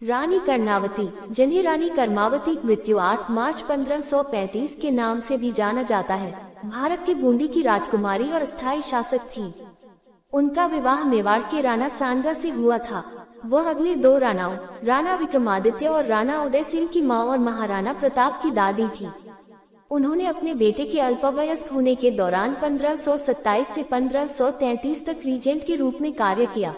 रानी कर्णावती, जिन्हें रानी कर्मावती मृत्यु 8 मार्च 1535 के नाम से भी जाना जाता है, भारत के बूंदी की राजकुमारी और अस्थायी शासक थी। उनका विवाह मेवाड़ के राणा सांगा से हुआ था। वह अगले दो राणाओं, राणा विक्रमादित्य और राणा उदय सिंह की मां और महाराणा प्रताप की दादी थी। उन्होंने अपने बेटे के अल्पवयस्क होने के दौरान 1527 से 1533 तक रीजेंट के रूप में कार्य किया।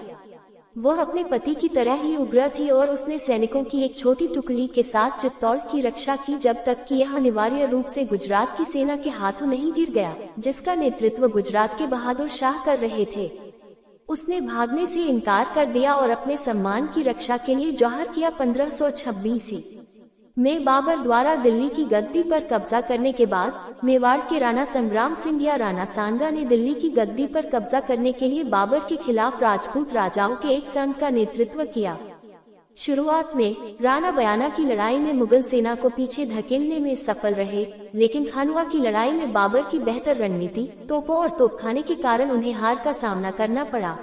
वह अपने पति की तरह ही उग्र थी और उसने सैनिकों की एक छोटी टुकड़ी के साथ चित्तौड़ की रक्षा की जब तक कि यह अनिवार्य रूप से गुजरात की सेना के हाथों नहीं गिर गया, जिसका नेतृत्व गुजरात के बहादुर शाह कर रहे थे। उसने भागने से इनकार कर दिया और अपने सम्मान की रक्षा के लिए जौहर किया। 1526 में बाबर द्वारा दिल्ली की गद्दी पर कब्जा करने के बाद मेवाड़ के राणा संग्राम सिंह या राणा सांगा ने दिल्ली की गद्दी पर कब्जा करने के लिए बाबर के खिलाफ राजपूत राजाओं के एक संघ का नेतृत्व किया। शुरुआत में राणा बयाना की लड़ाई में मुगल सेना को पीछे धकेलने में सफल रहे, लेकिन खानवा की लड़ाई में बाबर की बेहतर रणनीति, तोपों और तोपखाने के कारण उन्हें हार का सामना करना पड़ा।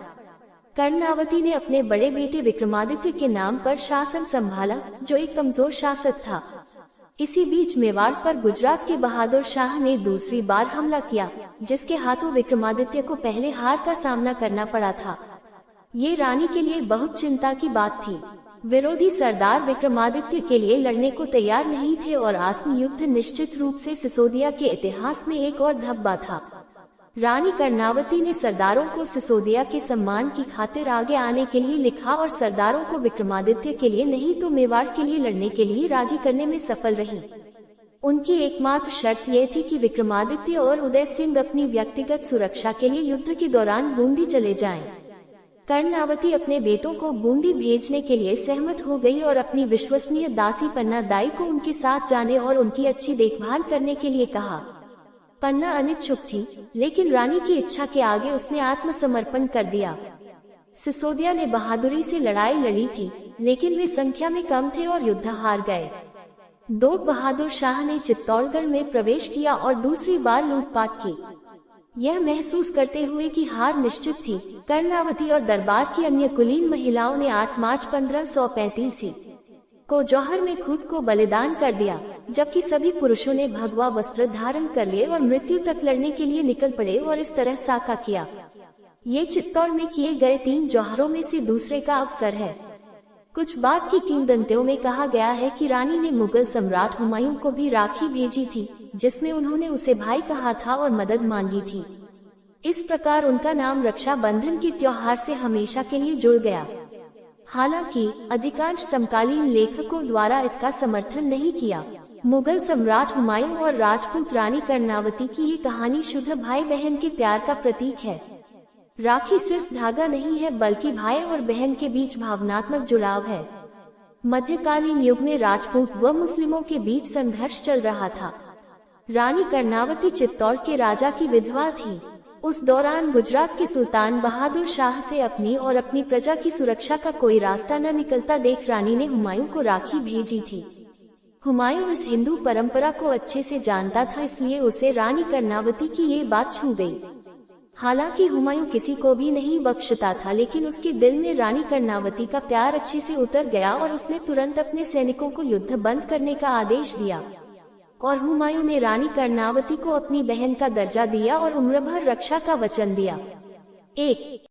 कर्णावती ने अपने बड़े बेटे विक्रमादित्य के नाम पर शासन संभाला, जो एक कमजोर शासक था। इसी बीच मेवाड़ पर गुजरात के बहादुर शाह ने दूसरी बार हमला किया, जिसके हाथों विक्रमादित्य को पहले हार का सामना करना पड़ा था। ये रानी के लिए बहुत चिंता की बात थी। विरोधी सरदार विक्रमादित्य के लिए लड़ने को तैयार नहीं थे और आसन्न युद्ध निश्चित रूप से सिसोदिया के इतिहास में एक और धब्बा था। रानी कर्णावती ने सरदारों को सिसोदिया के सम्मान की खातिर आगे आने के लिए लिखा और सरदारों को विक्रमादित्य के लिए नहीं तो मेवाड़ के लिए लड़ने के लिए राजी करने में सफल रही। उनकी एकमात्र शर्त यह थी कि विक्रमादित्य और उदय सिंह अपनी व्यक्तिगत सुरक्षा के लिए युद्ध के दौरान बूंदी चले जाएं। कर्णावती अपने बेटों को बूंदी भेजने के लिए सहमत हो गई और अपनी विश्वसनीय दासी पन्ना दाई को उनके साथ जाने और उनकी अच्छी देखभाल करने के लिए कहा। पन्ना अनिच्छुक थी, लेकिन रानी की इच्छा के आगे उसने आत्मसमर्पण कर दिया। सिसोदिया ने बहादुरी से लड़ाई लड़ी थी, लेकिन वे संख्या में कम थे और युद्ध हार गए। दो बहादुर शाह ने चित्तौड़गढ़ में प्रवेश किया और दूसरी बार लूटपाट की। यह महसूस करते हुए कि हार निश्चित थी, कर्णावती और दरबार की अन्य कुलीन महिलाओं ने 8 मार्च 1535 को जौहर में खुद को बलिदान कर दिया, जबकि सभी पुरुषों ने भगवा वस्त्र धारण कर लिए और मृत्यु तक लड़ने के लिए निकल पड़े और इस तरह साका किया। ये चित्तौड़ में किए गए 3 जौहरों में से दूसरे का अवसर है। कुछ बाद की किंवदंतियों में कहा गया है कि रानी ने मुगल सम्राट हुमायूं को भी राखी भेजी थी, जिसमें उन्होंने उसे भाई कहा था और मदद मांगी थी। इस प्रकार उनका नाम रक्षा बंधन के त्योहार से हमेशा के लिए जुड़ गया। हालांकि अधिकांश समकालीन लेखकों द्वारा इसका समर्थन नहीं किया। मुगल सम्राट हुमायूं और राजपूत रानी कर्णावती की ये कहानी शुद्ध भाई बहन के प्यार का प्रतीक है। राखी सिर्फ धागा नहीं है, बल्कि भाई और बहन के बीच भावनात्मक जुड़ाव है। मध्यकालीन युग में राजपूत व मुस्लिमों के बीच संघर्ष चल रहा था। रानी कर्णावती चित्तौड़ के राजा की विधवा थी। उस दौरान गुजरात के सुल्तान बहादुर शाह से अपनी और अपनी प्रजा की सुरक्षा का कोई रास्ता न निकलता देख रानी ने हुमायूं को राखी भेजी थी। हुमायूं इस हिंदू परंपरा को अच्छे से जानता था, इसलिए उसे रानी कर्णावती की ये बात छू गई। हालांकि हुमायूं किसी को भी नहीं बख्शता था, लेकिन उसके दिल में रानी कर्णावती का प्यार अच्छे से उतर गया और उसने तुरंत अपने सैनिकों को युद्ध बंद करने का आदेश दिया और हुमायूं ने रानी कर्णावती को अपनी बहन का दर्जा दिया और उम्र भर रक्षा का वचन दिया। एक